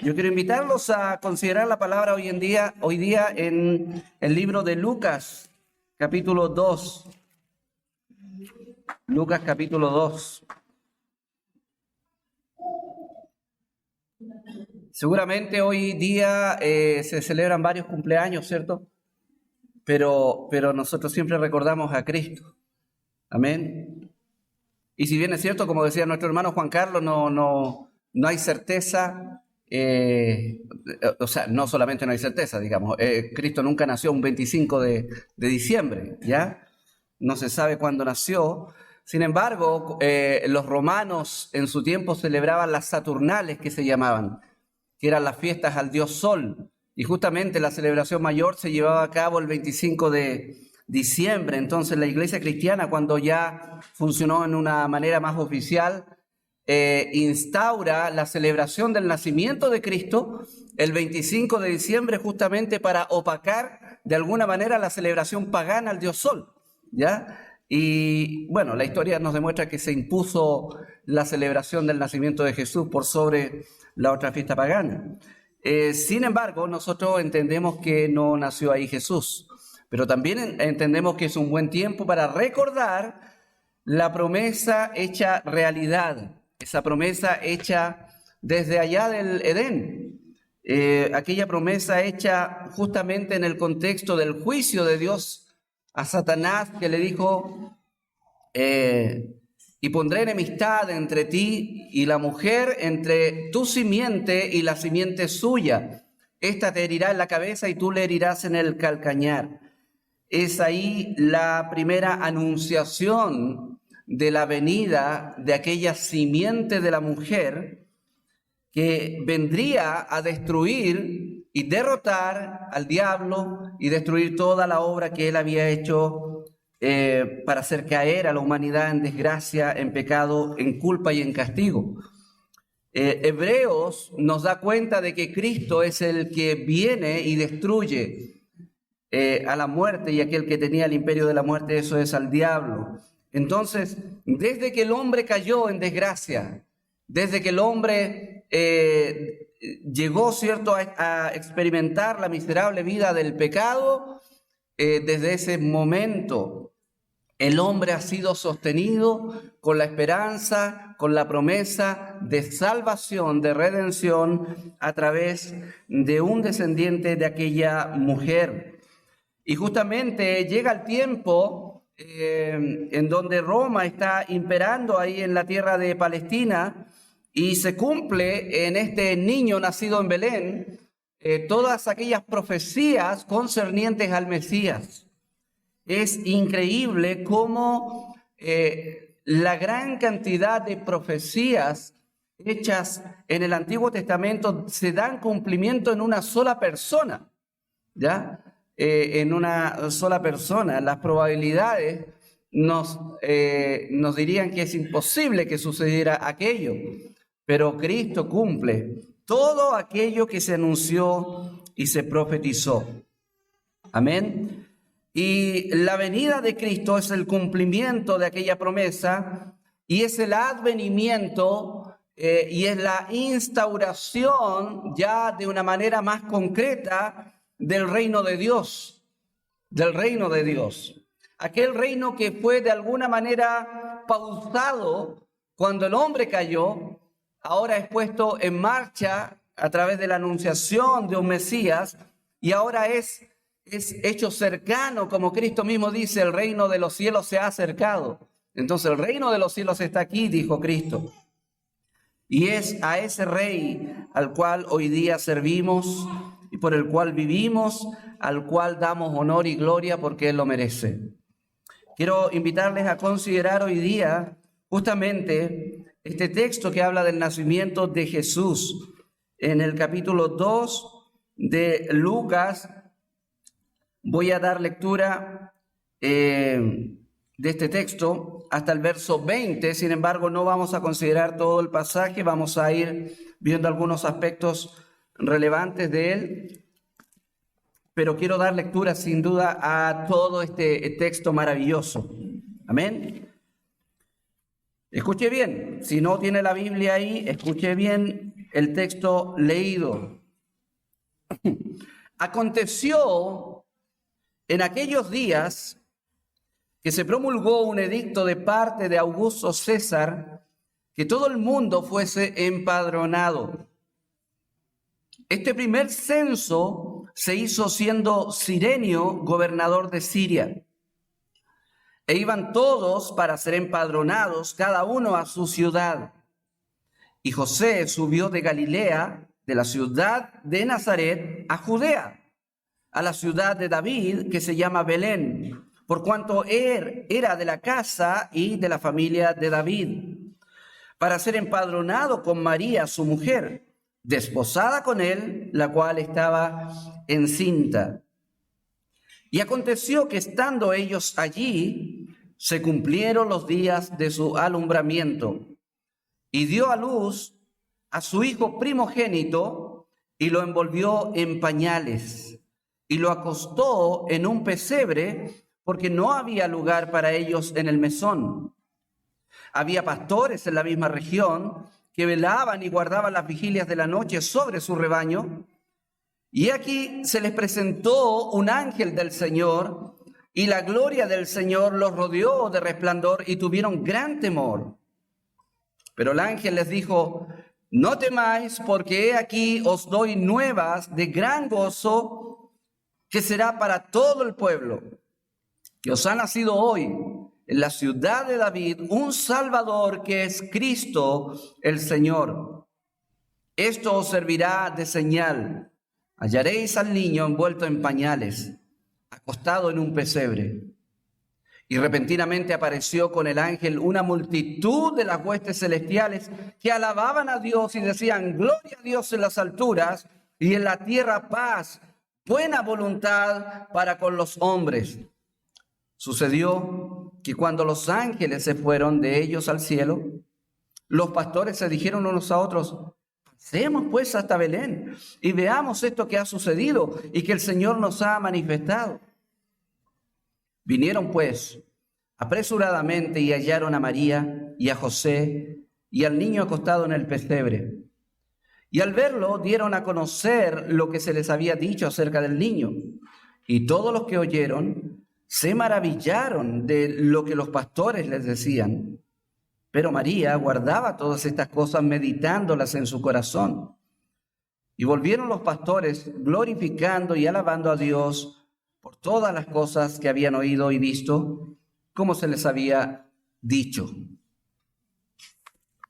Yo quiero invitarlos a considerar la palabra hoy día en el libro de Lucas, capítulo 2. Lucas, capítulo 2. Seguramente hoy día se celebran varios cumpleaños, ¿cierto? Pero nosotros siempre recordamos a Cristo. Amén. Y si bien es cierto, como decía nuestro hermano Juan Carlos, no hay certeza. O sea, no solamente no hay certeza, digamos, Cristo nunca nació un 25 de diciembre, ¿ya? No se sabe cuándo nació. Sin embargo, los romanos en su tiempo celebraban las Saturnales, que se llamaban, que eran las fiestas al dios Sol, y justamente la celebración mayor se llevaba a cabo el 25 de diciembre. Entonces la iglesia cristiana, cuando ya funcionó en una manera más oficial, instaura la celebración del nacimiento de Cristo el 25 de diciembre justamente para opacar de alguna manera la celebración pagana al dios Sol, ¿ya? Y bueno, la historia nos demuestra que se impuso la celebración del nacimiento de Jesús por sobre la otra fiesta pagana. Sin embargo, nosotros entendemos que no nació ahí Jesús, pero también entendemos que es un buen tiempo para recordar la promesa hecha realidad. Esa promesa hecha desde allá del Edén, aquella promesa hecha justamente en el contexto del juicio de Dios a Satanás, que le dijo, y pondré enemistad entre ti y la mujer, entre tu simiente y la simiente suya. Esta te herirá en la cabeza y tú le herirás en el calcañar. Es ahí la primera anunciación de la venida de aquella simiente de la mujer que vendría a destruir y derrotar al diablo y destruir toda la obra que él había hecho para hacer caer a la humanidad en desgracia, en pecado, en culpa y en castigo. Hebreos nos da cuenta de que Cristo es el que viene y destruye a la muerte, y aquel que tenía el imperio de la muerte, eso es al diablo. Entonces, desde que el hombre cayó en desgracia, desde que el hombre llegó, ¿cierto?, a experimentar la miserable vida del pecado, desde ese momento el hombre ha sido sostenido con la esperanza, con la promesa de salvación, de redención a través de un descendiente de aquella mujer. Y justamente llega el tiempo en donde Roma está imperando ahí en la tierra de Palestina, y se cumple en este niño nacido en Belén todas aquellas profecías concernientes al Mesías. Es increíble cómo la gran cantidad de profecías hechas en el Antiguo Testamento se dan cumplimiento en una sola persona, ¿ya? En una sola persona. Las probabilidades nos dirían que es imposible que sucediera aquello, pero Cristo cumple todo aquello que se anunció y se profetizó. Amén. Y la venida de Cristo es el cumplimiento de aquella promesa, y es el advenimiento y es la instauración ya de una manera más concreta del reino de Dios, aquel reino que fue de alguna manera pausado cuando el hombre cayó, ahora es puesto en marcha a través de la anunciación de un Mesías, y ahora es hecho cercano, como Cristo mismo dice, el reino de los cielos se ha acercado. Entonces el reino de los cielos está aquí, dijo Cristo. Y es a ese rey al cual hoy día servimos y por el cual vivimos, al cual damos honor y gloria porque Él lo merece. Quiero invitarles a considerar hoy día justamente este texto que habla del nacimiento de Jesús. En el capítulo 2 de Lucas voy a dar lectura de este texto hasta el verso 20. Sin embargo, no vamos a considerar todo el pasaje, vamos a ir viendo algunos aspectos relevantes de él, pero quiero dar lectura sin duda a todo este texto maravilloso. Amén. Escuche bien, si no tiene la Biblia ahí, escuche bien el texto leído. Aconteció en aquellos días que se promulgó un edicto de parte de Augusto César que todo el mundo fuese empadronado. Este primer censo se hizo siendo Cirenio gobernador de Siria. E iban todos para ser empadronados, cada uno a su ciudad. Y José subió de Galilea, de la ciudad de Nazaret, a Judea, a la ciudad de David, que se llama Belén, por cuanto él era de la casa y de la familia de David, para ser empadronado con María, su mujer, desposada con él, la cual estaba encinta. Y aconteció que estando ellos allí, se cumplieron los días de su alumbramiento, y dio a luz a su hijo primogénito, y lo envolvió en pañales, y lo acostó en un pesebre, porque no había lugar para ellos en el mesón. Había pastores en la misma región que velaban y guardaban las vigilias de la noche sobre su rebaño. Y aquí se les presentó un ángel del Señor, y la gloria del Señor los rodeó de resplandor, y tuvieron gran temor. Pero el ángel les dijo: no temáis, porque he aquí os doy nuevas de gran gozo, que será para todo el pueblo, que os ha nacido hoy en la ciudad de David un Salvador, que es Cristo el Señor. Esto os servirá de señal: hallaréis al niño envuelto en pañales, acostado en un pesebre. Y repentinamente apareció con el ángel una multitud de las huestes celestiales que alababan a Dios y decían: gloria a Dios en las alturas, y en la tierra paz, buena voluntad para con los hombres. Sucedió que cuando los ángeles se fueron de ellos al cielo, los pastores se dijeron unos a otros: pasemos pues hasta Belén y veamos esto que ha sucedido y que el Señor nos ha manifestado. Vinieron pues apresuradamente y hallaron a María y a José y al niño acostado en el pesebre. Y al verlo dieron a conocer lo que se les había dicho acerca del niño. Y todos los que oyeron se maravillaron de lo que los pastores les decían. Pero María guardaba todas estas cosas, meditándolas en su corazón. Y volvieron los pastores glorificando y alabando a Dios por todas las cosas que habían oído y visto, como se les había dicho.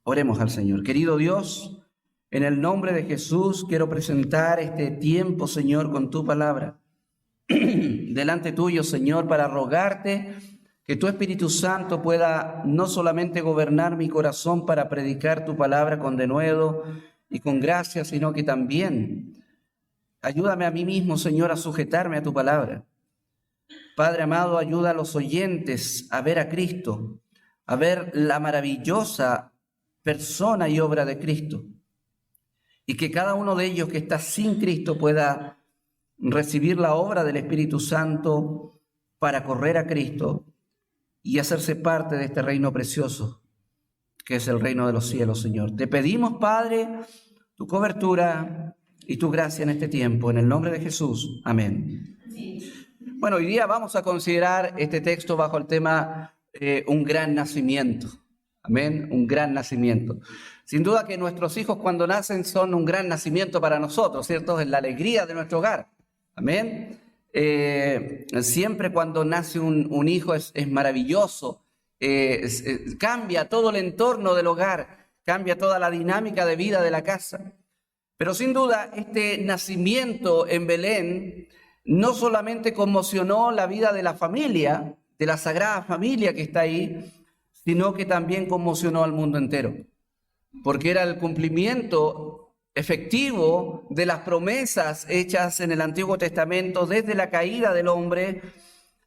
Oremos al Señor. Querido Dios, en el nombre de Jesús quiero presentar este tiempo, Señor, con tu palabra delante tuyo, Señor, para rogarte que tu Espíritu Santo pueda no solamente gobernar mi corazón para predicar tu palabra con denuedo y con gracia, sino que también ayúdame a mí mismo, Señor, a sujetarme a tu palabra. Padre amado, ayuda a los oyentes a ver a Cristo, a ver la maravillosa persona y obra de Cristo, y que cada uno de ellos que está sin Cristo pueda recibir la obra del Espíritu Santo para correr a Cristo y hacerse parte de este reino precioso, que es el reino de los cielos, Señor. Te pedimos, Padre, tu cobertura y tu gracia en este tiempo, en el nombre de Jesús. Amén. Bueno, hoy día vamos a considerar este texto bajo el tema un gran nacimiento. Amén, un gran nacimiento. Sin duda que nuestros hijos cuando nacen son un gran nacimiento para nosotros, ¿cierto? Es la alegría de nuestro hogar. Amén. Siempre cuando nace un hijo es maravilloso. Cambia todo el entorno del hogar, cambia toda la dinámica de vida de la casa. Pero sin duda este nacimiento en Belén no solamente conmocionó la vida de la familia, de la Sagrada Familia que está ahí, sino que también conmocionó al mundo entero, porque era el cumplimiento efectivo de las promesas hechas en el Antiguo Testamento desde la caída del hombre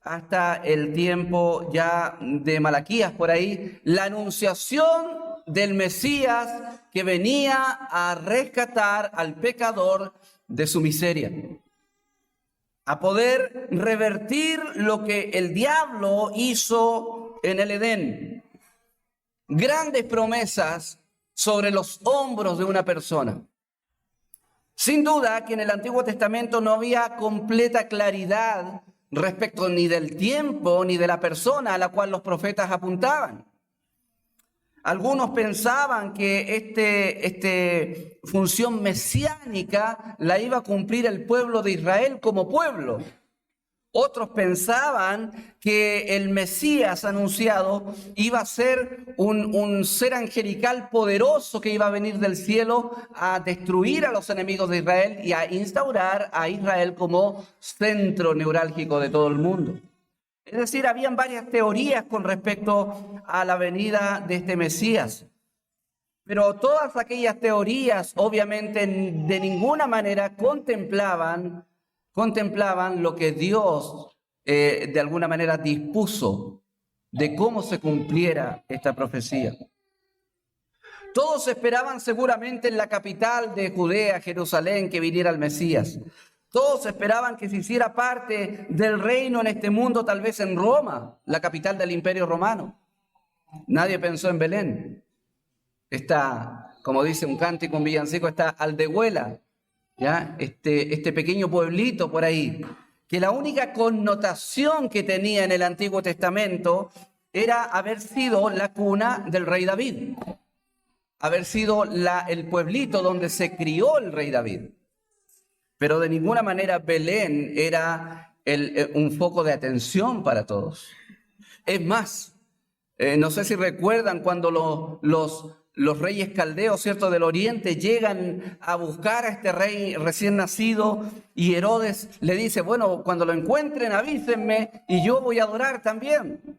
hasta el tiempo ya de Malaquías por ahí, la anunciación del Mesías que venía a rescatar al pecador de su miseria, a poder revertir lo que el diablo hizo en el Edén. Grandes promesas sobre los hombros de una persona. Sin duda que en el Antiguo Testamento no había completa claridad respecto ni del tiempo ni de la persona a la cual los profetas apuntaban. Algunos pensaban que esta función mesiánica la iba a cumplir el pueblo de Israel como pueblo. Otros pensaban que el Mesías anunciado iba a ser un ser angelical poderoso que iba a venir del cielo a destruir a los enemigos de Israel y a instaurar a Israel como centro neurálgico de todo el mundo. Es decir, habían varias teorías con respecto a la venida de este Mesías. Pero todas aquellas teorías, obviamente, de ninguna manera contemplaban lo que Dios, de alguna manera, dispuso de cómo se cumpliera esta profecía. Todos esperaban seguramente en la capital de Judea, Jerusalén, que viniera el Mesías. Todos esperaban que se hiciera parte del reino en este mundo, tal vez en Roma, la capital del Imperio Romano. Nadie pensó en Belén. Está, como dice un cántico, un villancico, está Aldehuela, ¿ya? Este pequeño pueblito por ahí, que la única connotación que tenía en el Antiguo Testamento era haber sido la cuna del rey David, haber sido el pueblito donde se crió el rey David. Pero de ninguna manera Belén era un foco de atención para todos. Es más, no sé si recuerdan cuando los reyes caldeos, ¿cierto?, del oriente llegan a buscar a este rey recién nacido y Herodes le dice, bueno, cuando lo encuentren avísenme y yo voy a adorar también.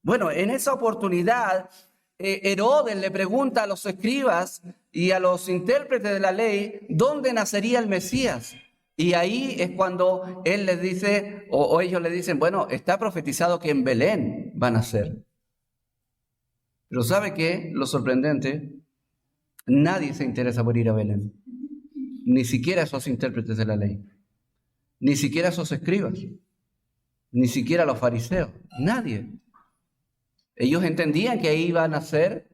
Bueno, en esa oportunidad Herodes le pregunta a los escribas y a los intérpretes de la ley dónde nacería el Mesías. Y ahí es cuando él les dice, o ellos le dicen, bueno, está profetizado que en Belén va a nacer. Pero ¿sabe qué? Lo sorprendente, nadie se interesa por ir a Belén. Ni siquiera esos intérpretes de la ley. Ni siquiera esos escribas. Ni siquiera los fariseos. Nadie. Ellos entendían que ahí iba a nacer.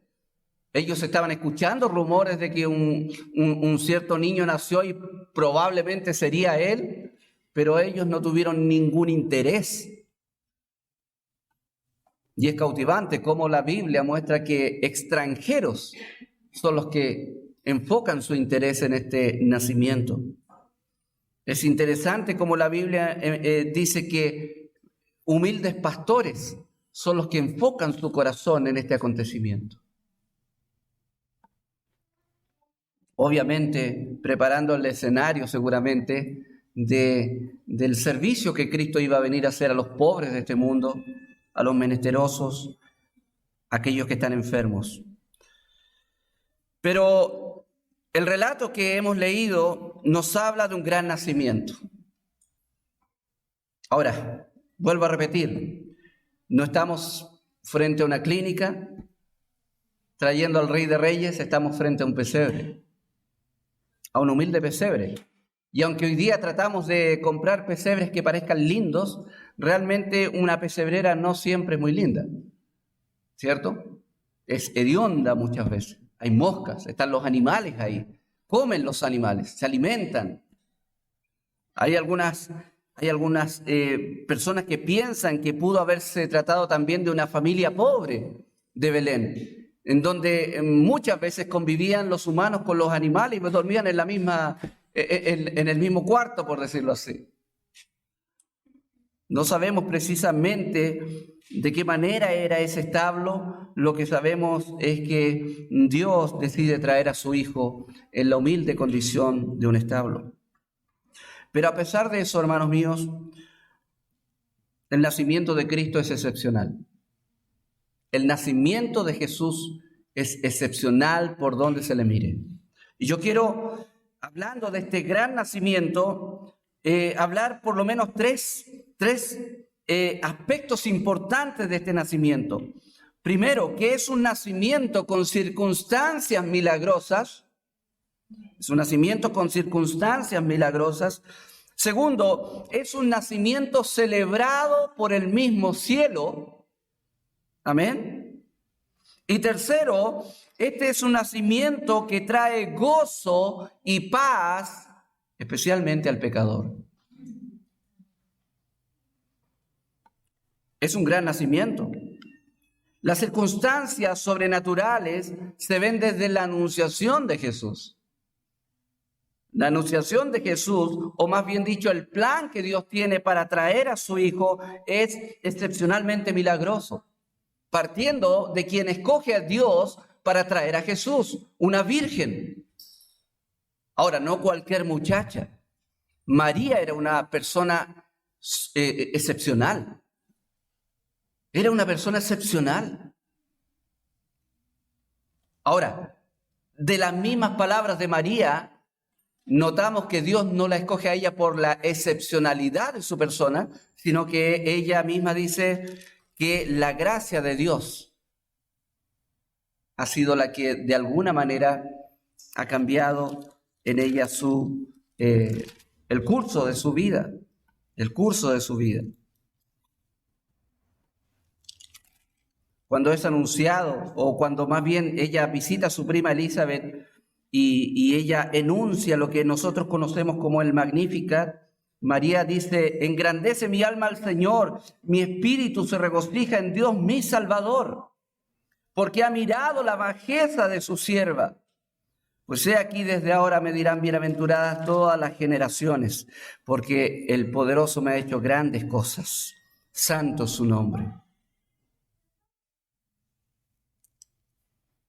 Ellos estaban escuchando rumores de que un cierto niño nació y probablemente sería él, pero ellos no tuvieron ningún interés. Y es cautivante cómo la Biblia muestra que extranjeros son los que enfocan su interés en este nacimiento. Es interesante cómo la Biblia dice que humildes pastores son los que enfocan su corazón en este acontecimiento. Obviamente, preparando el escenario seguramente del servicio que Cristo iba a venir a hacer a los pobres de este mundo, a los menesterosos, a aquellos que están enfermos. Pero el relato que hemos leído nos habla de un gran nacimiento. Ahora, vuelvo a repetir, no estamos frente a una clínica trayendo al Rey de Reyes, estamos frente a un pesebre, a un humilde pesebre. Y aunque hoy día tratamos de comprar pesebres que parezcan lindos, realmente una pesebrera no siempre es muy linda, ¿cierto? Es hedionda muchas veces. Hay moscas, están los animales ahí, comen los animales, se alimentan. Hay algunas personas que piensan que pudo haberse tratado también de una familia pobre de Belén, en donde muchas veces convivían los humanos con los animales y dormían en el mismo cuarto, por decirlo así. No sabemos precisamente de qué manera era ese establo. Lo que sabemos es que Dios decide traer a su Hijo en la humilde condición de un establo. Pero a pesar de eso, hermanos míos, el nacimiento de Cristo es excepcional. El nacimiento de Jesús es excepcional por donde se le mire. Y yo quiero, hablando de este gran nacimiento, hablar por lo menos tres aspectos importantes de este nacimiento. Primero, que es un nacimiento con circunstancias milagrosas. Es un nacimiento con circunstancias milagrosas. Segundo, es un nacimiento celebrado por el mismo cielo. Amén. Y tercero, este es un nacimiento que trae gozo y paz, especialmente al pecador. Es un gran nacimiento. Las circunstancias sobrenaturales se ven desde la anunciación de Jesús. La anunciación de Jesús, o más bien dicho, el plan que Dios tiene para traer a su Hijo es excepcionalmente milagroso, partiendo de quien escoge a Dios para traer a Jesús, una virgen. Ahora, no cualquier muchacha. María era una persona excepcional. Era una persona excepcional. Ahora, de las mismas palabras de María, notamos que Dios no la escoge a ella por la excepcionalidad de su persona, sino que ella misma dice que la gracia de Dios ha sido la que de alguna manera ha cambiado en ella el curso de su vida, el curso de su vida. Cuando es anunciado, o cuando más bien ella visita a su prima Elizabeth y ella enuncia lo que nosotros conocemos como el Magnificat, María dice: engrandece mi alma al Señor, mi espíritu se regocija en Dios mi Salvador, porque ha mirado la bajeza de su sierva. Pues he aquí, desde ahora me dirán bienaventuradas todas las generaciones, porque el poderoso me ha hecho grandes cosas. Santo es su nombre.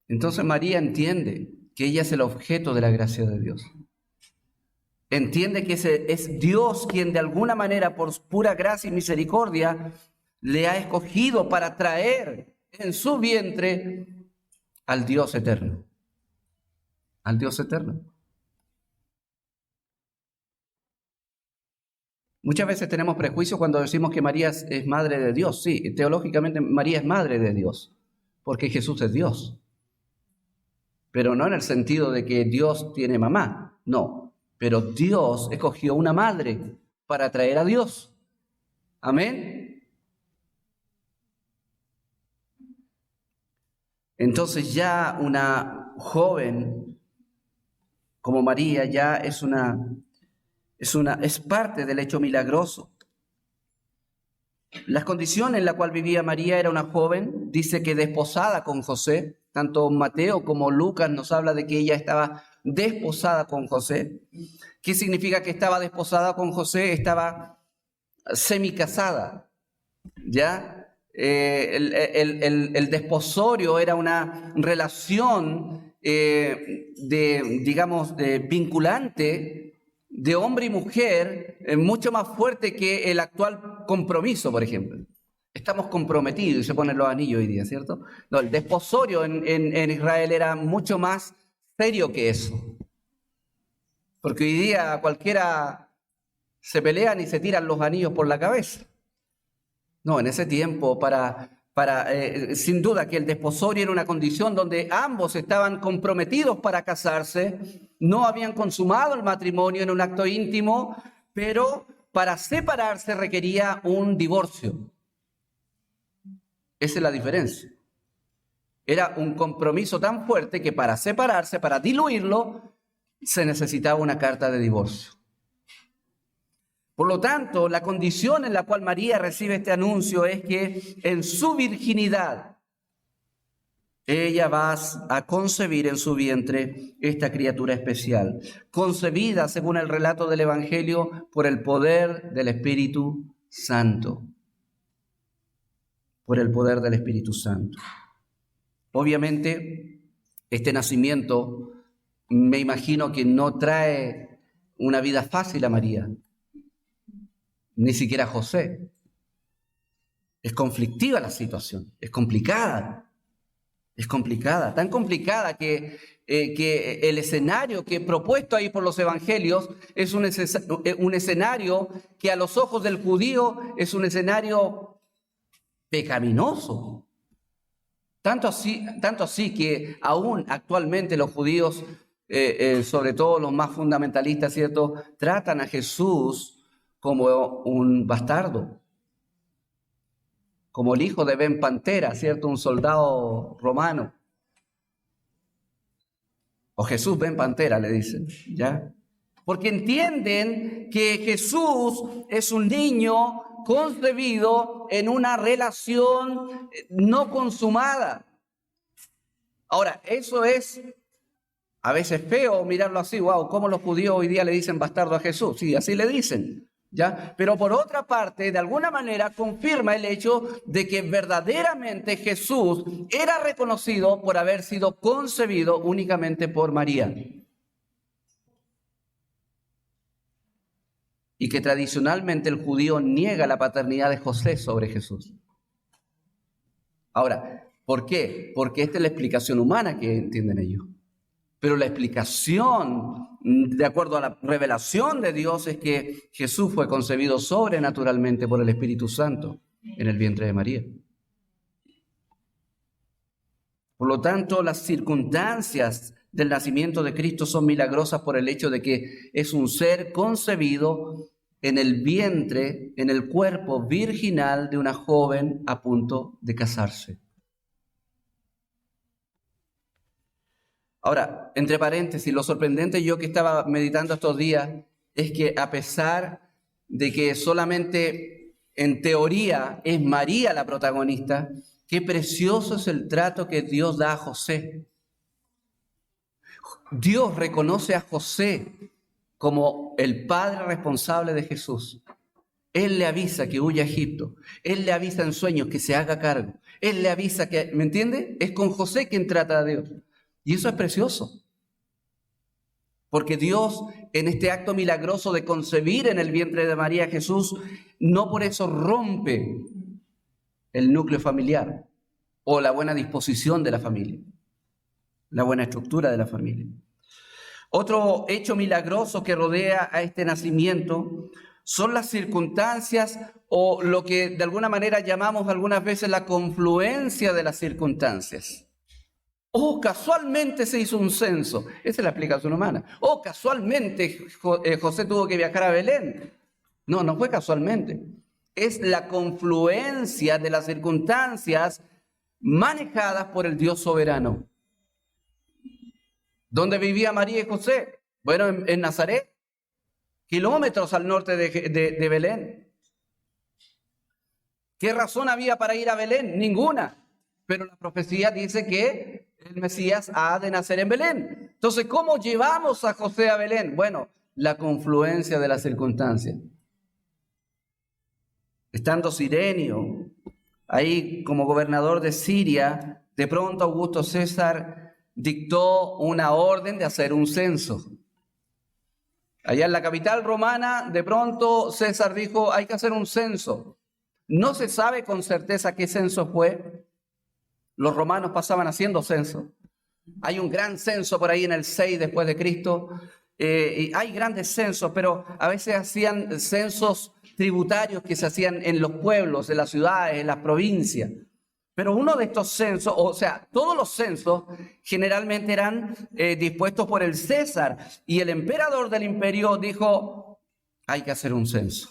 Entonces María entiende que ella es el objeto de la gracia de Dios. Entiende que es Dios quien de alguna manera, por pura gracia y misericordia, le ha escogido para traer en su vientre al Dios eterno. Al Dios eterno. Muchas veces tenemos prejuicios cuando decimos que María es madre de Dios. Sí, teológicamente María es madre de Dios, porque Jesús es Dios. Pero no en el sentido de que Dios tiene mamá, no. Pero Dios escogió una madre para traer a Dios. Amén. Entonces ya una joven como María ya es parte del hecho milagroso. Las condiciones en las cuales vivía María: era una joven, dice que desposada con José. Tanto Mateo como Lucas nos habla de que ella estaba desposada con José. ¿Qué significa que estaba desposada con José? Estaba semicasada, ¿ya? El desposorio era una relación vinculante de hombre y mujer, mucho más fuerte que el actual compromiso, por ejemplo. Estamos comprometidos y se ponen los anillos hoy día, ¿cierto? No, el desposorio en Israel era mucho más serio que eso. Porque hoy día cualquiera se pelean y se tiran los anillos por la cabeza. No, en ese tiempo, sin duda que el desposorio era una condición donde ambos estaban comprometidos para casarse, no habían consumado el matrimonio en un acto íntimo, pero para separarse requería un divorcio. Esa es la diferencia. Era un compromiso tan fuerte que para separarse, para diluirlo, se necesitaba una carta de divorcio. Por lo tanto, la condición en la cual María recibe este anuncio es que en su virginidad ella va a concebir en su vientre esta criatura especial, concebida, según el relato del Evangelio, por el poder del Espíritu Santo. Por el poder del Espíritu Santo. Obviamente, este nacimiento, me imagino que no trae una vida fácil a María, ni siquiera a José. Es conflictiva la situación, es complicada, tan complicada que el escenario que he propuesto ahí por los evangelios es un escenario que a los ojos del judío es un escenario pecaminoso. Tanto así que aún actualmente los judíos, sobre todo los más fundamentalistas, ¿cierto?, tratan a Jesús como un bastardo, como el hijo de Ben Pantera, ¿cierto?, un soldado romano. O Jesús ven pantera, le dicen, ¿ya? Porque entienden que Jesús es un niño concebido en una relación no consumada. Ahora, eso es a veces feo mirarlo así, wow, ¿cómo los judíos hoy día le dicen bastardo a Jesús? Sí, así le dicen, ¿ya? Pero por otra parte, de alguna manera confirma el hecho de que verdaderamente Jesús era reconocido por haber sido concebido únicamente por María. Y que tradicionalmente el judío niega la paternidad de José sobre Jesús. Ahora, ¿por qué? Porque esta es la explicación humana que entienden ellos. Pero la explicación, de acuerdo a la revelación de Dios, es que Jesús fue concebido sobrenaturalmente por el Espíritu Santo en el vientre de María. Por lo tanto, las circunstancias del nacimiento de Cristo son milagrosas por el hecho de que es un ser concebido en el vientre, en el cuerpo virginal de una joven a punto de casarse. Ahora, entre paréntesis, lo sorprendente yo que estaba meditando estos días es que a pesar de que solamente en teoría es María la protagonista, qué precioso es el trato que Dios da a José. Dios reconoce a José como el padre responsable de Jesús. Él le avisa que huya a Egipto. Él le avisa en sueños que se haga cargo. Él le avisa que, ¿me entiende? Es con José quien trata a Dios. Y eso es precioso. Porque Dios, en este acto milagroso de concebir en el vientre de María Jesús, no por eso rompe el núcleo familiar o la buena disposición de la familia, la buena estructura de la familia. Otro hecho milagroso que rodea a este nacimiento son las circunstancias o lo que de alguna manera llamamos algunas veces la confluencia de las circunstancias. Casualmente se hizo un censo. Esa es la explicación humana. Casualmente José tuvo que viajar a Belén. No fue casualmente. Es la confluencia de las circunstancias manejadas por el Dios soberano. ¿Dónde vivía María y José? Bueno, en Nazaret, kilómetros al norte de Belén. ¿Qué razón había para ir a Belén? Ninguna. Pero la profecía dice que el Mesías ha de nacer en Belén. Entonces, ¿cómo llevamos a José a Belén? Bueno, la confluencia de las circunstancias. Estando Cirenio ahí como gobernador de Siria, de pronto Augusto César dictó una orden de hacer un censo. Allá en la capital romana, de pronto César dijo, hay que hacer un censo. No se sabe con certeza qué censo fue. Los romanos pasaban haciendo censo. Hay un gran censo por ahí en el 6 después de Cristo. Y hay grandes censos, pero a veces hacían censos tributarios que se hacían en los pueblos, en las ciudades, en las provincias. Pero uno de estos censos, o sea, todos los censos generalmente eran dispuestos por el César. Y el emperador del imperio dijo, hay que hacer un censo.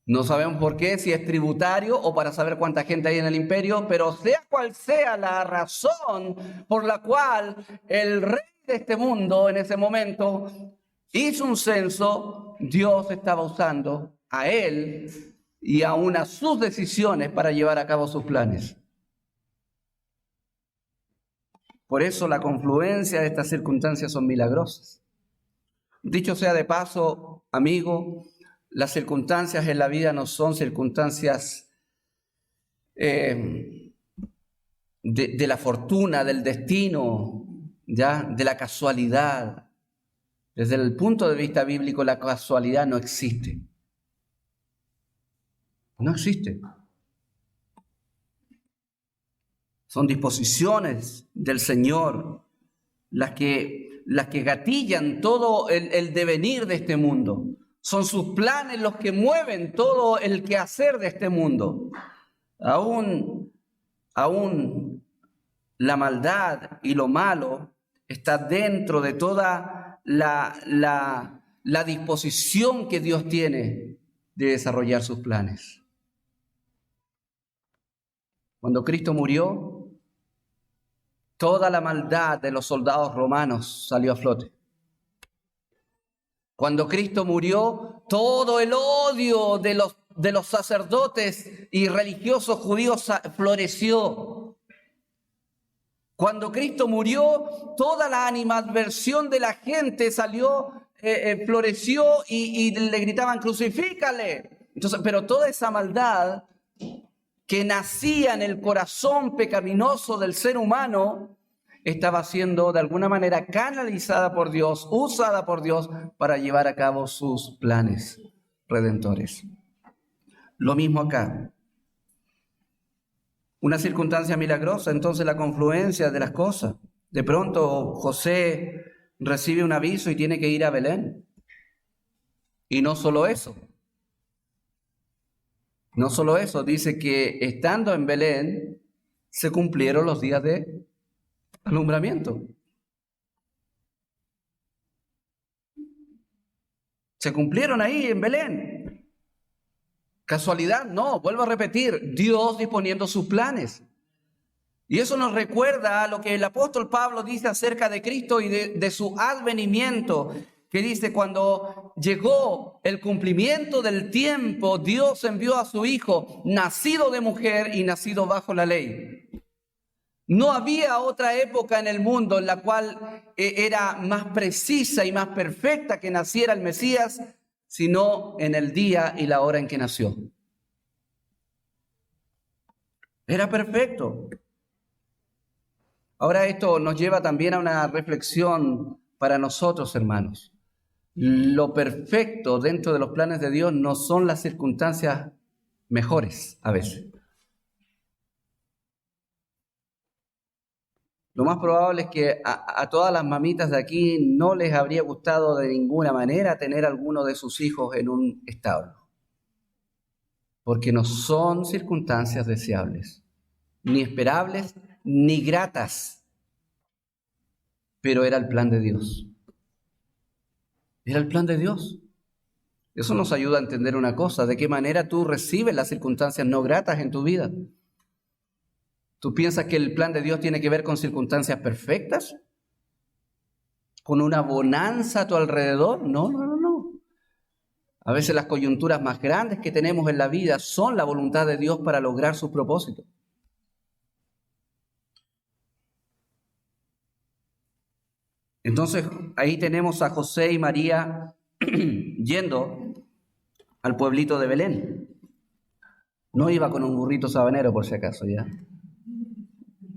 No sabemos por qué, si es tributario o para saber cuánta gente hay en el imperio, pero sea cual sea la razón por la cual el rey de este mundo en ese momento hizo un censo, Dios estaba usando a él y aún a sus decisiones para llevar a cabo sus planes. Por eso la confluencia de estas circunstancias son milagrosas. Dicho sea de paso, amigo, las circunstancias en la vida no son circunstancias de la fortuna, del destino, ¿ya? De la casualidad. Desde el punto de vista bíblico, la casualidad no existe. No existe. Son disposiciones del Señor las que gatillan todo el devenir de este mundo. Son sus planes los que mueven todo el quehacer de este mundo. Aún la maldad y lo malo está dentro de toda la disposición que Dios tiene de desarrollar sus planes. Cuando Cristo murió, toda la maldad de los soldados romanos salió a flote. Cuando Cristo murió, todo el odio de los sacerdotes y religiosos judíos floreció. Cuando Cristo murió, toda la animadversión de la gente floreció y le gritaban, crucifícale. Entonces, pero toda esa maldad que nacía en el corazón pecaminoso del ser humano estaba siendo de alguna manera canalizada por Dios, usada por Dios para llevar a cabo sus planes redentores. Lo mismo acá. Una circunstancia milagrosa, entonces la confluencia de las cosas. De pronto José recibe un aviso y tiene que ir a Belén. Y no solo eso. No solo eso, dice que estando en Belén se cumplieron los días de alumbramiento. Se cumplieron ahí en Belén. ¿Casualidad? No, vuelvo a repetir, Dios disponiendo sus planes. Y eso nos recuerda a lo que el apóstol Pablo dice acerca de Cristo y de su advenimiento, que dice, cuando llegó el cumplimiento del tiempo, Dios envió a su Hijo, nacido de mujer y nacido bajo la ley. No había otra época en el mundo en la cual era más precisa y más perfecta que naciera el Mesías, sino en el día y la hora en que nació. Era perfecto. Ahora esto nos lleva también a una reflexión para nosotros, hermanos. Lo perfecto dentro de los planes de Dios no son las circunstancias mejores a veces. Lo más probable es que a todas las mamitas de aquí no les habría gustado de ninguna manera tener alguno de sus hijos en un establo, porque no son circunstancias deseables, ni esperables, ni gratas, pero era el plan de Dios. Era el plan de Dios. Eso nos ayuda a entender una cosa, de qué manera tú recibes las circunstancias no gratas en tu vida. ¿Tú piensas que el plan de Dios tiene que ver con circunstancias perfectas? ¿Con una bonanza a tu alrededor? No. A veces las coyunturas más grandes que tenemos en la vida son la voluntad de Dios para lograr sus propósitos. Entonces, ahí tenemos a José y María yendo al pueblito de Belén. No iba con un burrito sabanero, por si acaso, ¿ya?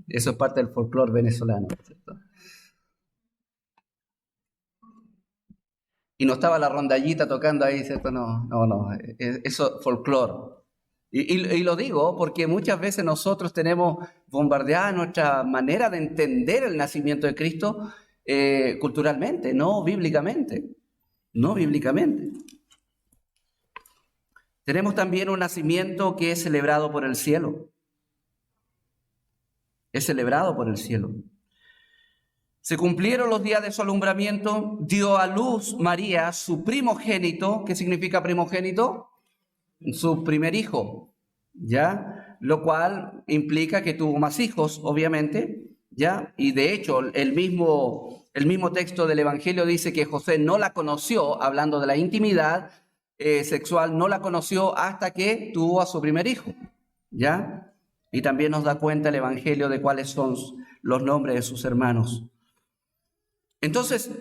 Eso es parte del folclore venezolano, ¿cierto? Y no estaba la rondallita tocando ahí, ¿cierto? No, eso es folclore. Y lo digo porque muchas veces nosotros tenemos bombardeada nuestra manera de entender el nacimiento de Cristo culturalmente, no bíblicamente. No bíblicamente. Tenemos también un nacimiento que es celebrado por el cielo. Es celebrado por el cielo. Se cumplieron los días de su alumbramiento, dio a luz María su primogénito. ¿Qué significa primogénito? Su primer hijo, ¿ya? Lo cual implica que tuvo más hijos, obviamente, ¿ya? Y de hecho, el mismo texto del Evangelio dice que José no la conoció, hablando de la intimidad sexual, no la conoció hasta que tuvo a su primer hijo, ¿ya? Y también nos da cuenta el Evangelio de cuáles son los nombres de sus hermanos. Entonces,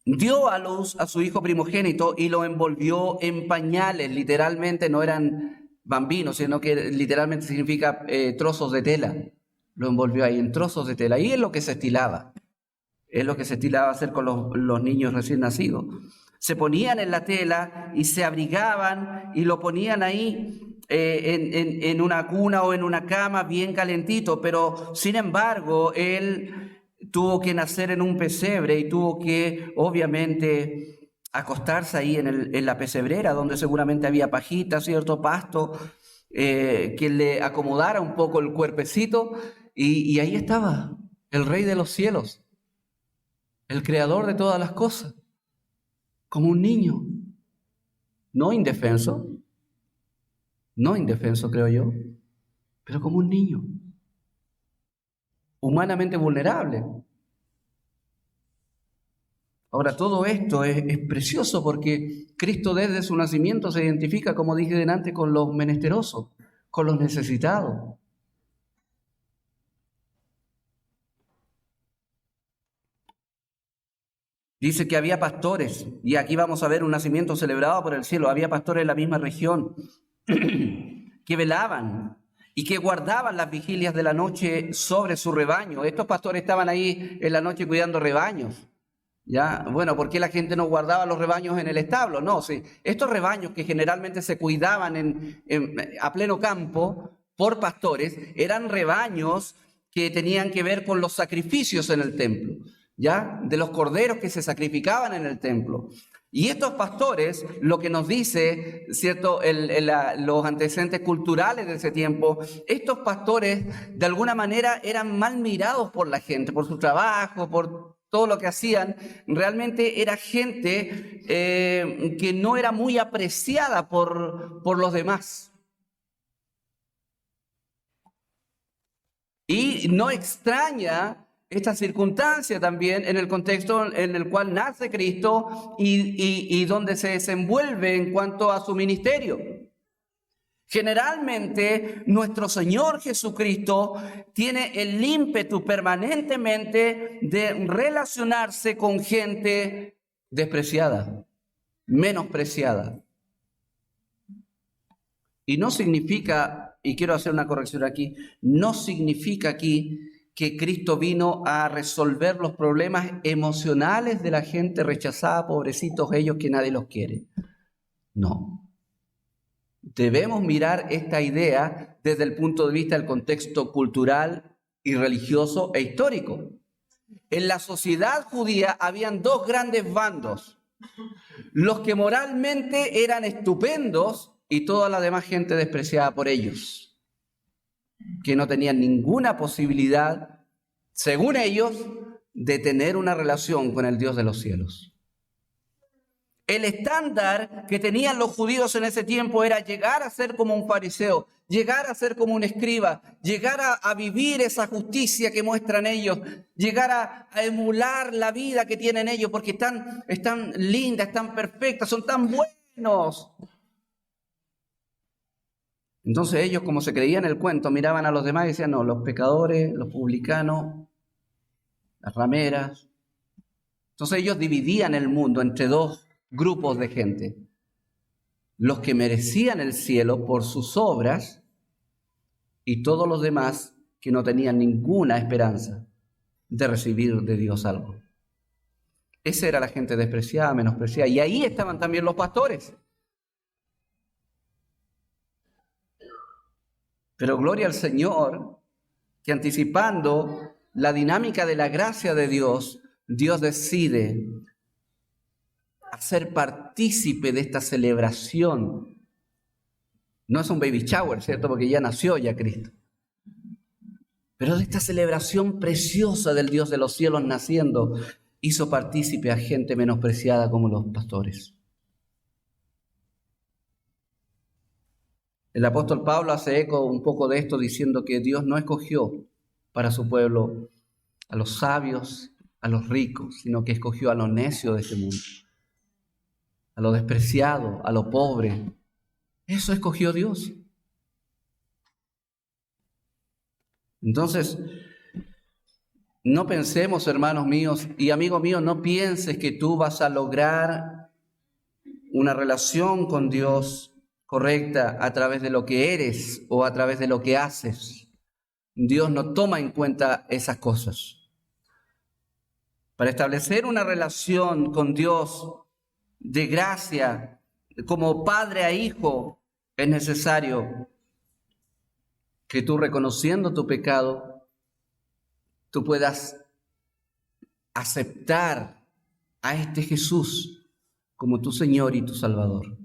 dio a luz a su hijo primogénito y lo envolvió en pañales. Literalmente no eran bambinos, sino que literalmente significa trozos de tela. Lo envolvió ahí en trozos de tela. Y es lo que se estilaba. Es lo que se estilaba hacer con los niños recién nacidos. Se ponían en la tela y se abrigaban y lo ponían ahí en una cuna o en una cama bien calentito. Pero sin embargo, él tuvo que nacer en un pesebre y tuvo que, obviamente, acostarse ahí en la pesebrera, donde seguramente había pajita, cierto pasto, que le acomodara un poco el cuerpecito. Y ahí estaba el Rey de los cielos, el Creador de todas las cosas, como un niño, no indefenso, creo yo, pero como un niño. humanamente vulnerable. Ahora, todo esto es precioso porque Cristo desde su nacimiento se identifica, como dije delante, con los menesterosos, con los necesitados. Dice que había pastores, y aquí vamos a ver un nacimiento celebrado por el cielo. Había pastores en la misma región que velaban y que guardaban las vigilias de la noche sobre su rebaño. Estos pastores estaban ahí en la noche cuidando rebaños. ¿Ya? Bueno, ¿por qué la gente no guardaba los rebaños en el establo? No, sí. Estos rebaños que generalmente se cuidaban a pleno campo por pastores, eran rebaños que tenían que ver con los sacrificios en el templo, ¿ya? De los corderos que se sacrificaban en el templo. Y estos pastores, lo que nos dice, ¿cierto?, los antecedentes culturales de ese tiempo, estos pastores de alguna manera eran mal mirados por la gente, por su trabajo, por todo lo que hacían. Realmente era gente que no era muy apreciada por los demás. Y no extraña esta circunstancia también en el contexto en el cual nace Cristo y donde se desenvuelve en cuanto a su ministerio. Generalmente nuestro Señor Jesucristo tiene el ímpetu permanentemente de relacionarse con gente despreciada, menospreciada. Y no significa, y quiero hacer una corrección aquí, no significa aquí que Cristo vino a resolver los problemas emocionales de la gente rechazada, pobrecitos ellos que nadie los quiere. No. Debemos mirar esta idea desde el punto de vista del contexto cultural y religioso e histórico. En la sociedad judía habían dos grandes bandos: los que moralmente eran estupendos y toda la demás gente despreciada por ellos, que no tenían ninguna posibilidad, según ellos, de tener una relación con el Dios de los cielos. El estándar que tenían los judíos en ese tiempo era llegar a ser como un fariseo, llegar a ser como un escriba, llegar a vivir esa justicia que muestran ellos, llegar a emular la vida que tienen ellos, porque están lindas, están perfectas, son tan buenos. Entonces ellos, como se creían el cuento, miraban a los demás y decían: no, los pecadores, los publicanos, las rameras. Entonces ellos dividían el mundo entre dos grupos de gente: los que merecían el cielo por sus obras y todos los demás que no tenían ninguna esperanza de recibir de Dios algo. Esa era la gente despreciada, menospreciada. Y ahí estaban también los pastores. Pero gloria al Señor, que anticipando la dinámica de la gracia de Dios, Dios decide hacer partícipe de esta celebración. No es un baby shower, ¿cierto? Porque ya nació ya Cristo. Pero de esta celebración preciosa del Dios de los cielos naciendo, hizo partícipe a gente menospreciada como los pastores. El apóstol Pablo hace eco un poco de esto diciendo que Dios no escogió para su pueblo a los sabios, a los ricos, sino que escogió a los necios de este mundo, a lo despreciado, a lo pobre. Eso escogió Dios. Entonces, no pensemos, hermanos míos y amigos míos, no pienses que tú vas a lograr una relación con Dios correcta a través de lo que eres o a través de lo que haces. Dios no toma en cuenta esas cosas. Para establecer una relación con Dios de gracia, como padre a hijo, es necesario que tú, reconociendo tu pecado, tú puedas aceptar a este Jesús como tu Señor y tu Salvador.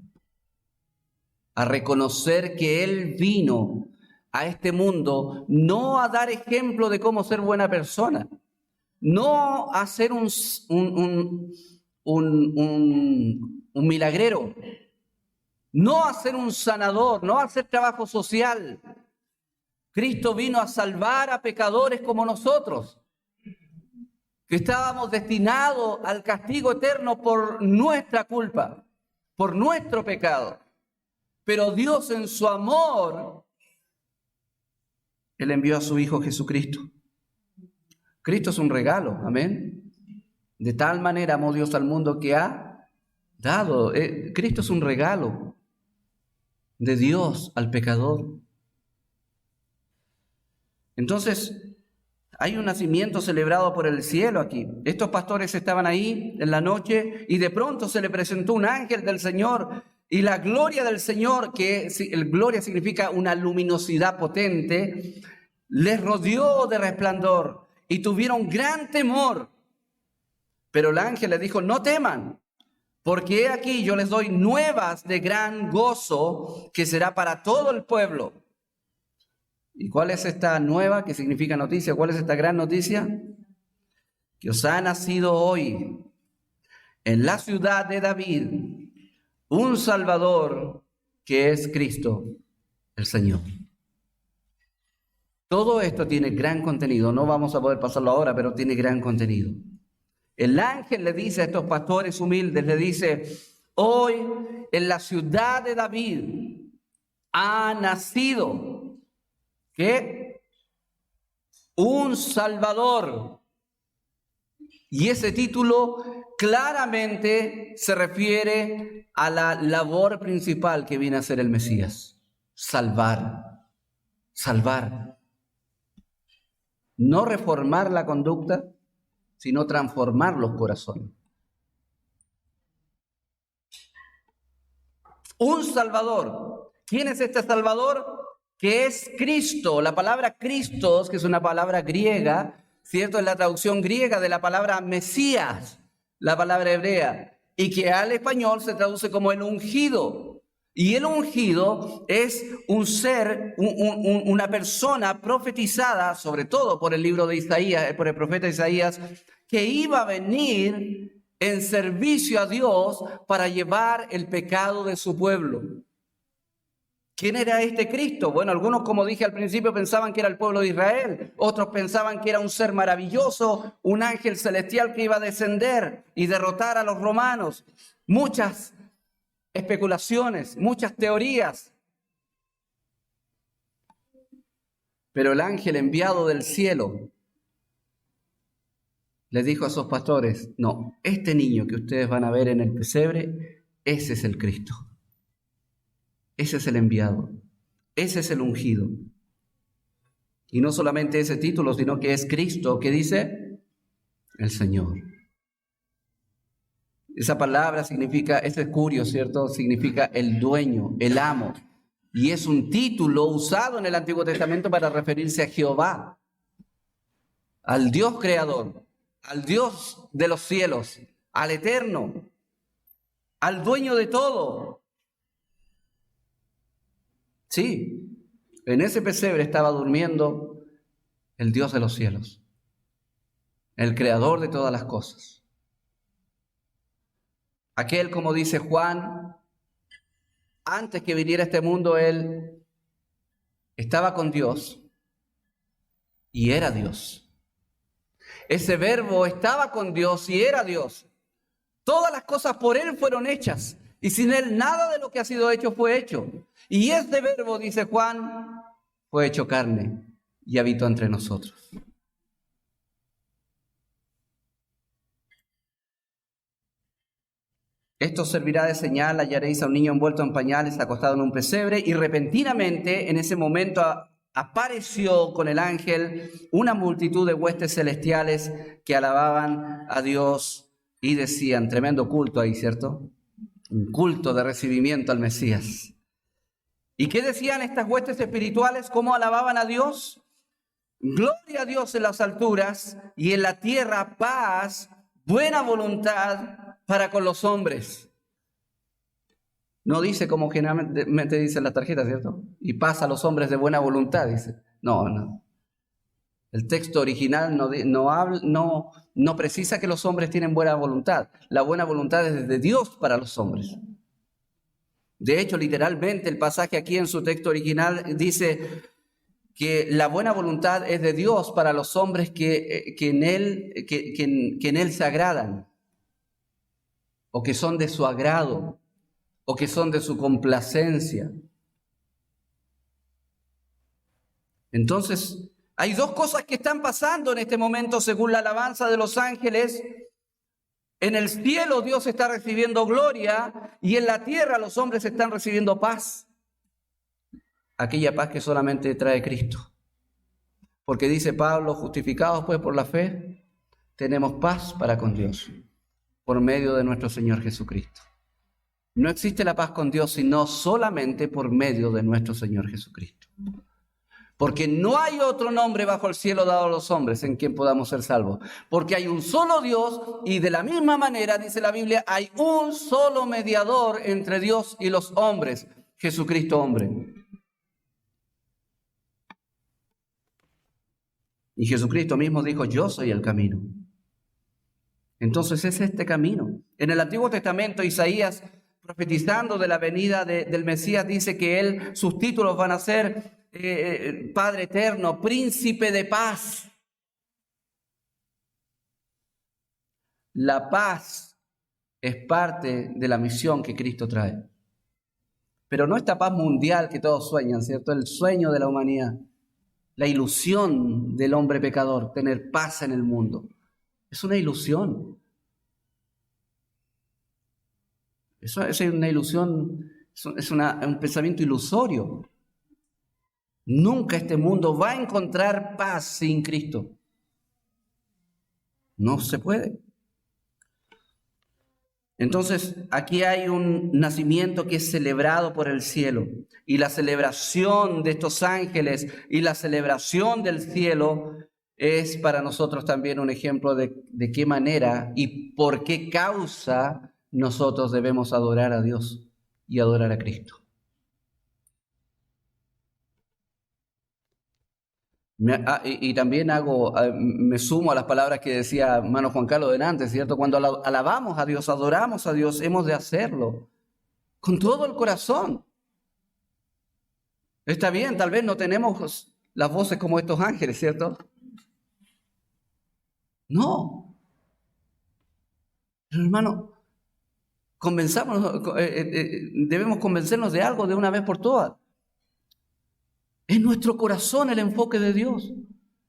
A reconocer que Él vino a este mundo no a dar ejemplo de cómo ser buena persona, no a ser un milagrero, no a ser un sanador, no a hacer trabajo social. Cristo vino a salvar a pecadores como nosotros, que estábamos destinados al castigo eterno por nuestra culpa, por nuestro pecado. Pero Dios en su amor, Él envió a su Hijo Jesucristo. Cristo es un regalo, amén. De tal manera amó Dios al mundo que ha dado. Cristo es un regalo de Dios al pecador. Entonces, hay un nacimiento celebrado por el cielo aquí. Estos pastores estaban ahí en la noche y de pronto se le presentó un ángel del Señor y la gloria del Señor, que gloria significa una luminosidad potente, les rodeó de resplandor y tuvieron gran temor. Pero el ángel les dijo: no teman, porque he aquí yo les doy nuevas de gran gozo que será para todo el pueblo. ¿Y cuál es esta nueva que significa noticia? ¿Cuál es esta gran noticia? Que os ha nacido hoy en la ciudad de David un Salvador, que es Cristo el Señor. Todo esto tiene gran contenido. No vamos a poder pasarlo ahora, pero tiene gran contenido. El ángel le dice a estos pastores humildes, le dice: hoy en la ciudad de David ha nacido, ¿qué? Un Salvador. Y ese título claramente se refiere a la labor principal que viene a hacer el Mesías: salvar. Salvar. No reformar la conducta, sino transformar los corazones. Un Salvador. ¿Quién es este Salvador? Que es Cristo. La palabra Christos, que es una palabra griega, ¿cierto? Es la traducción griega de la palabra Mesías, la palabra hebrea, y que al español se traduce como el ungido. Y el ungido es un ser, una persona profetizada, sobre todo por el libro de Isaías, por el profeta Isaías, que iba a venir en servicio a Dios para llevar el pecado de su pueblo. ¿Quién era este Cristo? Bueno, algunos, como dije al principio, pensaban que era el pueblo de Israel. Otros pensaban que era un ser maravilloso, un ángel celestial que iba a descender y derrotar a los romanos. Muchas especulaciones, muchas teorías. Pero el ángel enviado del cielo les dijo a esos pastores: no, este niño que ustedes van a ver en el pesebre, ese es el Cristo. Ese es el enviado. Ese es el ungido. Y no solamente ese título, sino que es Cristo, que dice el Señor. Esa palabra significa, ese escurio, ¿cierto? Significa el dueño, el amo. Y es un título usado en el Antiguo Testamento para referirse a Jehová, al Dios creador, al Dios de los cielos, al eterno, al dueño de todo. Sí, en ese pesebre estaba durmiendo el Dios de los cielos, el creador de todas las cosas. Aquel, como dice Juan, antes que viniera a este mundo, él estaba con Dios y era Dios. Ese verbo estaba con Dios y era Dios. Todas las cosas por él fueron hechas y sin él nada de lo que ha sido hecho fue hecho. Y ese verbo, dice Juan, fue hecho carne y habitó entre nosotros. Esto servirá de señal: hallaréis a un niño envuelto en pañales, acostado en un pesebre. Y repentinamente, en ese momento, apareció con el ángel una multitud de huestes celestiales que alababan a Dios y decían: tremendo culto ahí, ¿cierto? Un culto de recibimiento al Mesías. ¿Y qué decían estas huestes espirituales? ¿Cómo alababan a Dios? Gloria a Dios en las alturas y en la tierra paz, buena voluntad para con los hombres. No dice como generalmente dicen las tarjetas, ¿cierto? Y paz a los hombres de buena voluntad, dice. No. El texto original no precisa que los hombres tienen buena voluntad. La buena voluntad es de Dios para los hombres. De hecho, literalmente el pasaje aquí en su texto original dice que la buena voluntad es de Dios para los hombres que en Él se agradan, o que son de su agrado, o que son de su complacencia. Entonces, hay dos cosas que están pasando en este momento según la alabanza de los ángeles. En el cielo Dios está recibiendo gloria y en la tierra los hombres están recibiendo paz. Aquella paz que solamente trae Cristo. Porque dice Pablo, justificados pues por la fe, tenemos paz para con Dios, por medio de nuestro Señor Jesucristo. No existe la paz con Dios sino solamente por medio de nuestro Señor Jesucristo. Porque no hay otro nombre bajo el cielo dado a los hombres en quien podamos ser salvos. Porque hay un solo Dios y de la misma manera, dice la Biblia, hay un solo mediador entre Dios y los hombres, Jesucristo hombre. Y Jesucristo mismo dijo, yo soy el camino. Entonces es este camino. En el Antiguo Testamento, Isaías, profetizando de la venida del Mesías, dice que sus títulos van a ser Padre eterno, príncipe de paz. La paz es parte de la misión que Cristo trae. Pero no esta paz mundial que todos sueñan, ¿cierto? El sueño de la humanidad. La ilusión del hombre pecador, tener paz en el mundo. Es una ilusión. Eso es una ilusión, es un pensamiento ilusorio. Nunca este mundo va a encontrar paz sin Cristo. No se puede. Entonces, aquí hay un nacimiento que es celebrado por el cielo. Y la celebración de estos ángeles y la celebración del cielo es para nosotros también un ejemplo de qué manera y por qué causa nosotros debemos adorar a Dios y adorar a Cristo. Y también me sumo a las palabras que decía hermano Juan Carlos delante, ¿cierto? Cuando alabamos a Dios, adoramos a Dios, hemos de hacerlo con todo el corazón. Está bien, tal vez no tenemos las voces como estos ángeles, ¿cierto? No. Pero hermano, debemos convencernos de algo de una vez por todas. Es nuestro corazón el enfoque de Dios.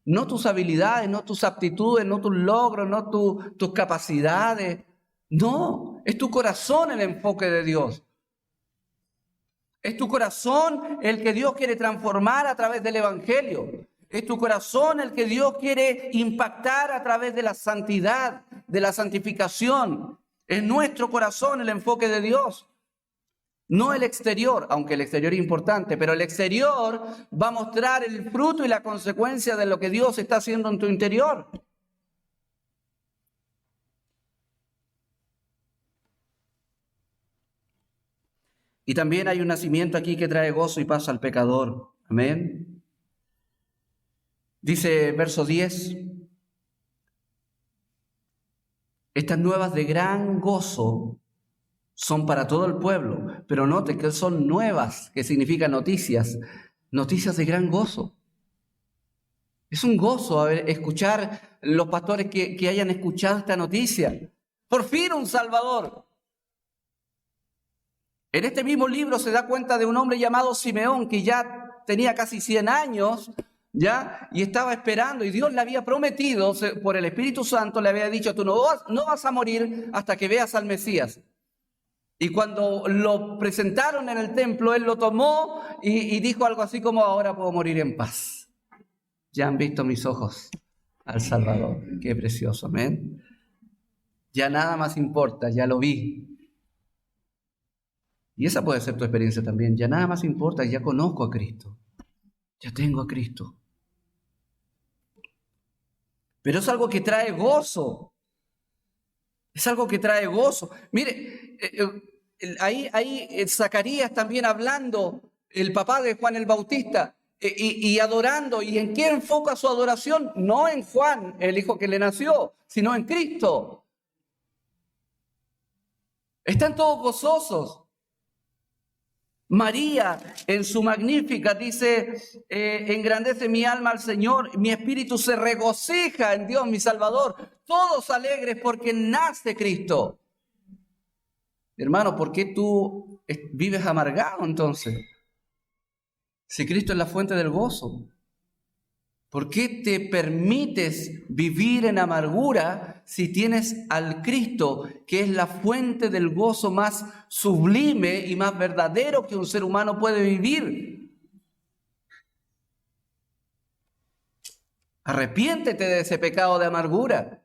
No tus habilidades, no tus aptitudes, no tus logros, no tus capacidades. No, es tu corazón el enfoque de Dios. Es tu corazón el que Dios quiere transformar a través del Evangelio. Es tu corazón el que Dios quiere impactar a través de la santidad, de la santificación. Es nuestro corazón el enfoque de Dios. No el exterior, aunque el exterior es importante, pero el exterior va a mostrar el fruto y la consecuencia de lo que Dios está haciendo en tu interior. Y también hay un nacimiento aquí que trae gozo y paz al pecador. Amén. Dice verso 10. Estas nuevas de gran gozo son para todo el pueblo, pero note que son nuevas, que significa noticias de gran gozo. Es un gozo escuchar los pastores que hayan escuchado esta noticia. Por fin un Salvador. En este mismo libro se da cuenta de un hombre llamado Simeón que ya tenía casi 100 años, ¿ya? Y estaba esperando, y Dios le había prometido, por el Espíritu Santo, le había dicho, tú no vas a morir hasta que veas al Mesías. Y cuando lo presentaron en el templo, él lo tomó y dijo algo así como, ahora puedo morir en paz. Ya han visto mis ojos al Salvador. Qué precioso, amén. Ya nada más importa, ya lo vi. Y esa puede ser tu experiencia también. Ya nada más importa, ya conozco a Cristo. Ya tengo a Cristo. Pero es algo que trae gozo. Es algo que trae gozo. Mire, ahí Zacarías también hablando, el papá de Juan el Bautista, y adorando. ¿Y en qué enfoca su adoración? No en Juan, el hijo que le nació, sino en Cristo. Están todos gozosos. María, en su Magnífica, dice, engrandece mi alma al Señor, mi espíritu se regocija en Dios, mi Salvador. Todos alegres porque nace Cristo. Hermano, ¿por qué tú vives amargado entonces? Si Cristo es la fuente del gozo. ¿Por qué te permites vivir en amargura si tienes al Cristo, que es la fuente del gozo más sublime y más verdadero que un ser humano puede vivir? Arrepiéntete de ese pecado de amargura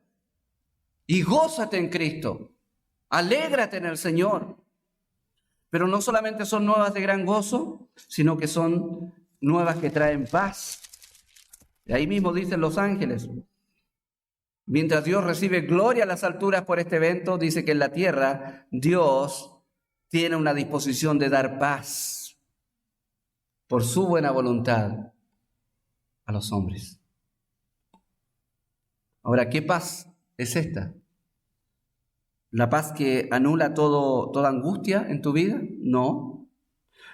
y gózate en Cristo. Alégrate en el Señor. Pero no solamente son nuevas de gran gozo, sino que son nuevas que traen paz. Y ahí mismo dicen los ángeles, mientras Dios recibe gloria a las alturas por este evento, dice que en la tierra Dios tiene una disposición de dar paz por su buena voluntad a los hombres. Ahora, ¿qué paz es esta? ¿La paz que anula toda angustia en tu vida? No.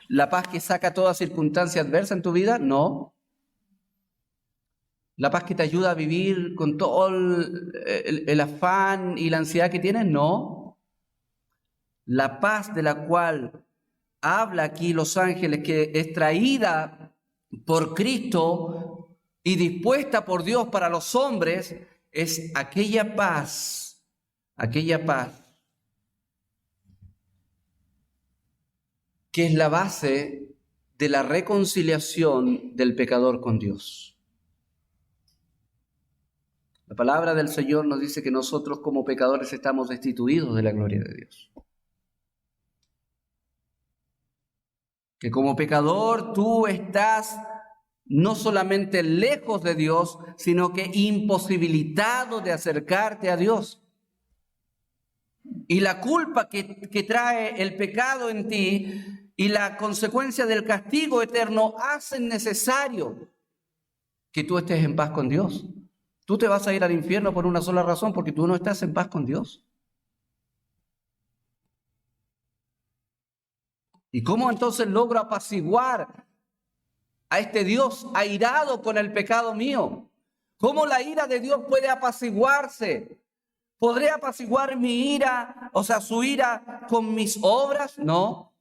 ¿La paz que saca toda circunstancia adversa en tu vida? No. ¿La paz que te ayuda a vivir con todo el afán y la ansiedad que tienes? No. La paz de la cual habla aquí los ángeles, que es traída por Cristo y dispuesta por Dios para los hombres, es aquella paz que es la base de la reconciliación del pecador con Dios. La palabra del Señor nos dice que nosotros como pecadores estamos destituidos de la gloria de Dios. Que como pecador tú estás no solamente lejos de Dios, sino que imposibilitado de acercarte a Dios. Y la culpa que trae el pecado en ti y la consecuencia del castigo eterno hacen necesario que tú estés en paz con Dios. Tú te vas a ir al infierno por una sola razón, porque tú no estás en paz con Dios. ¿Y cómo entonces logro apaciguar a este Dios airado con el pecado mío? ¿Cómo la ira de Dios puede apaciguarse? ¿Podré apaciguar mi ira, su ira, con mis obras? No.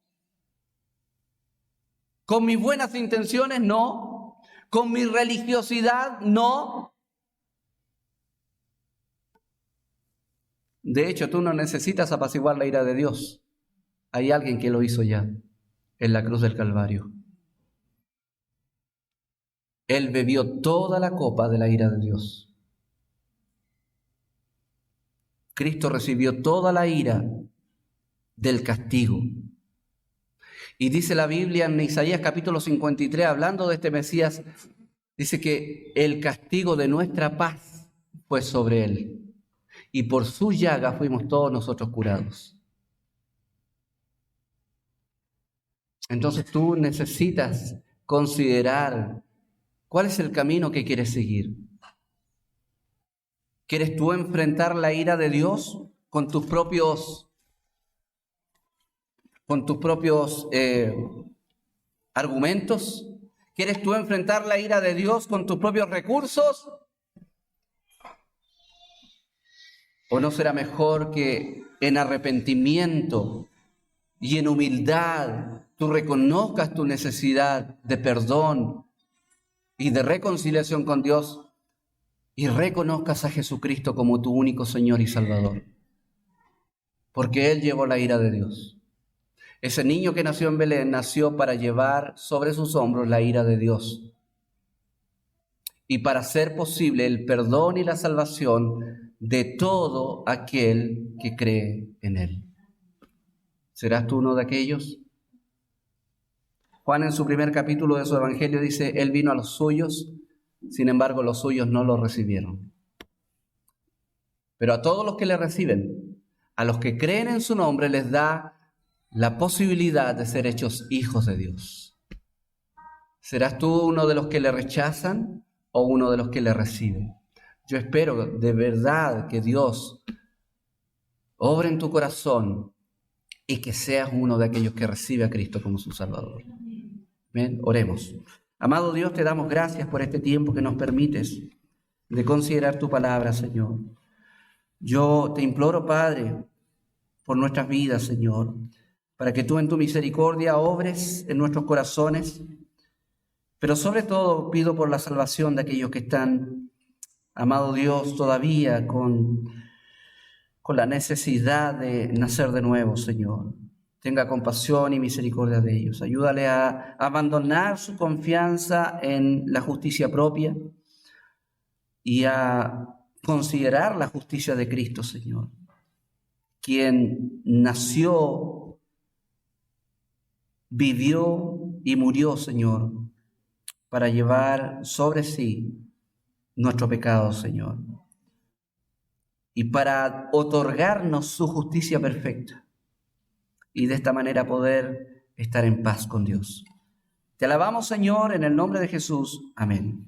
¿Con mis buenas intenciones? No. ¿Con mi religiosidad? No. De hecho, tú no necesitas apaciguar la ira de Dios. Hay alguien que lo hizo ya en la cruz del Calvario. Él bebió toda la copa de la ira de Dios. Cristo recibió toda la ira del castigo. Y dice la Biblia en Isaías capítulo 53, hablando de este Mesías, dice que el castigo de nuestra paz fue sobre él. Y por su llaga fuimos todos nosotros curados. Entonces tú necesitas considerar cuál es el camino que quieres seguir. ¿Quieres tú enfrentar la ira de Dios con tus propios argumentos? ¿Quieres tú enfrentar la ira de Dios con tus propios recursos? ¿O no será mejor que en arrepentimiento y en humildad tú reconozcas tu necesidad de perdón y de reconciliación con Dios y reconozcas a Jesucristo como tu único Señor y Salvador? Porque Él llevó la ira de Dios. Ese niño que nació en Belén nació para llevar sobre sus hombros la ira de Dios y para hacer posible el perdón y la salvación de todo aquel que cree en Él. ¿Serás tú uno de aquellos? Juan en su primer capítulo de su evangelio dice, Él vino a los suyos, sin embargo los suyos no lo recibieron. Pero a todos los que le reciben, a los que creen en su nombre, les da la posibilidad de ser hechos hijos de Dios. ¿Serás tú uno de los que le rechazan o uno de los que le reciben? Yo espero de verdad que Dios obre en tu corazón y que seas uno de aquellos que recibe a Cristo como su Salvador. Amén. Oremos. Amado Dios, te damos gracias por este tiempo que nos permites de considerar tu palabra, Señor. Yo te imploro, Padre, por nuestras vidas, Señor, para que tú en tu misericordia obres en nuestros corazones, pero sobre todo pido por la salvación de aquellos que están, amado Dios, todavía con la necesidad de nacer de nuevo, Señor. Tenga compasión y misericordia de ellos. Ayúdale a abandonar su confianza en la justicia propia y a considerar la justicia de Cristo, Señor, quien nació, vivió y murió, Señor, para llevar sobre sí nuestro pecado, Señor, y para otorgarnos su justicia perfecta, y de esta manera poder estar en paz con Dios. Te alabamos, Señor, en el nombre de Jesús. Amén.